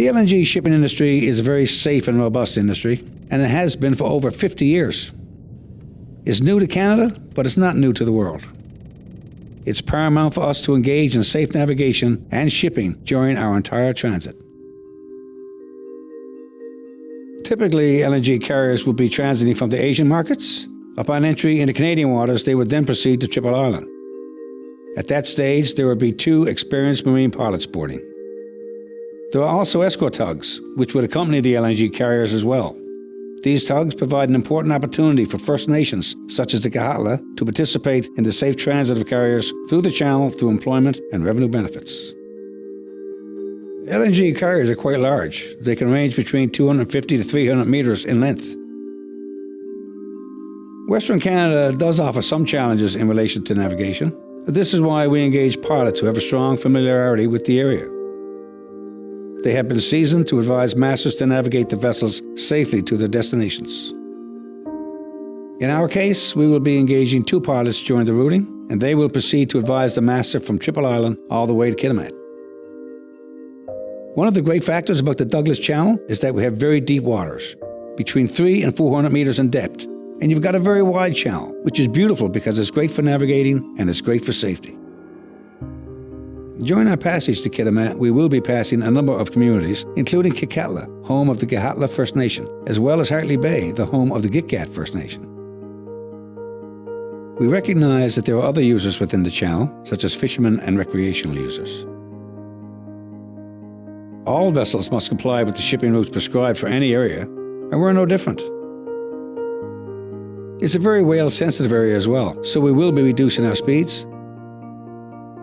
The LNG shipping industry is a very safe and robust industry, and it has been for over 50 years. It's new to Canada, but it's not new to the world. It's paramount for us to engage in safe navigation and shipping during our entire transit. Typically, LNG carriers will be transiting from the Asian markets. Upon entry into Canadian waters, they would then proceed to Triple Island. At that stage, there would be 2 experienced marine pilots boarding. There are also escort tugs, which would accompany the LNG carriers as well. These tugs provide an important opportunity for First Nations, such as the gitga'at, to participate in the safe transit of carriers through the channel through employment and revenue benefits. LNG carriers are quite large. They can range between 250 to 300 meters in length. Western Canada does offer some challenges in relation to navigation. This is why we engage pilots who have a strong familiarity with the area. They have been seasoned to advise masters to navigate the vessels safely to their destinations. In our case, we will be engaging 2 pilots during the routing, and they will proceed to advise the master from Triple Island all the way to gitga'at. One of the great factors about the Douglas Channel is that we have very deep waters, between 300 and 400 meters in depth, and you've got a very wide channel, which is beautiful because it's great for navigating and it's great for safety. During our passage to gitga'at, we will be passing a number of communities, including Kikatla, home of the Gitga'at First Nation, as well as Hartley Bay, the home of the gitga'at First Nation. We recognize that there are other users within the channel, such as fishermen and recreational users. All vessels must comply with the shipping routes prescribed for any area, and we're no different. It's a very whale-sensitive area as well, so we will be reducing our speeds.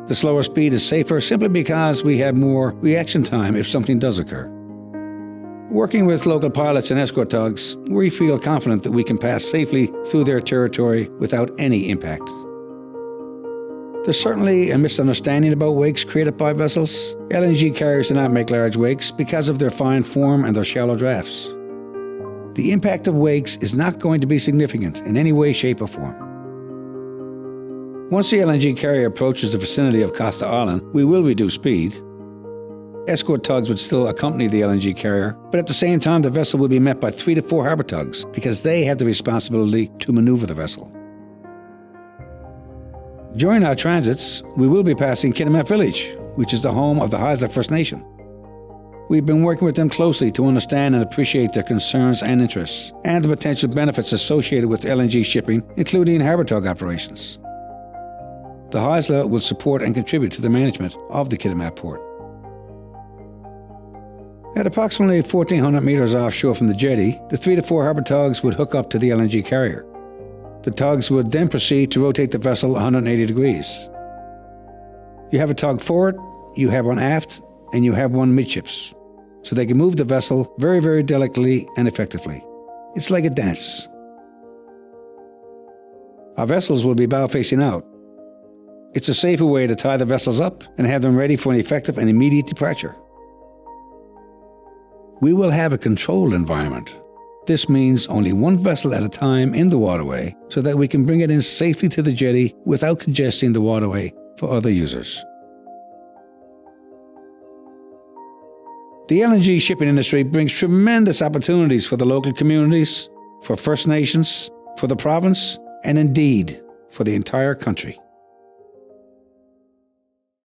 The slower speed is safer simply because we have more reaction time if something does occur. Working with local pilots and escort tugs, we feel confident that we can pass safely through their territory without any impact. There's certainly a misunderstanding about wakes created by vessels. LNG carriers do not make large wakes because of their fine form and their shallow drafts. The impact of wakes is not going to be significant in any way, shape, or form. Once the LNG carrier approaches the vicinity of Costa Island, we will reduce speed. Escort tugs would still accompany the LNG carrier, but at the same time the vessel will be met by 3 to 4 harbor tugs because they have the responsibility to maneuver the vessel. During our transits, we will be passing gitga'at Village, which is the home of the Haisla First Nation. We've been working with them closely to understand and appreciate their concerns and interests, and the potential benefits associated with LNG shipping, including harbor tug operations. The Haisla will support and contribute to the management of the gitga'at port. At approximately 1,400 meters offshore from the jetty, the 3 to 4 harbor tugs would hook up to the LNG carrier. The tugs would then proceed to rotate the vessel 180 degrees. You have a tug forward, you have one aft, and you have one midships, so they can move the vessel very, very delicately and effectively. It's like a dance. Our vessels will be bow facing out. It's a safer way to tie the vessels up and have them ready for an effective and immediate departure. We will have a controlled environment. This means only one vessel at a time in the waterway so that we can bring it in safely to the jetty without congesting the waterway for other users. The LNG shipping industry brings tremendous opportunities for the local communities, for First Nations, for the province, and indeed, for the entire country.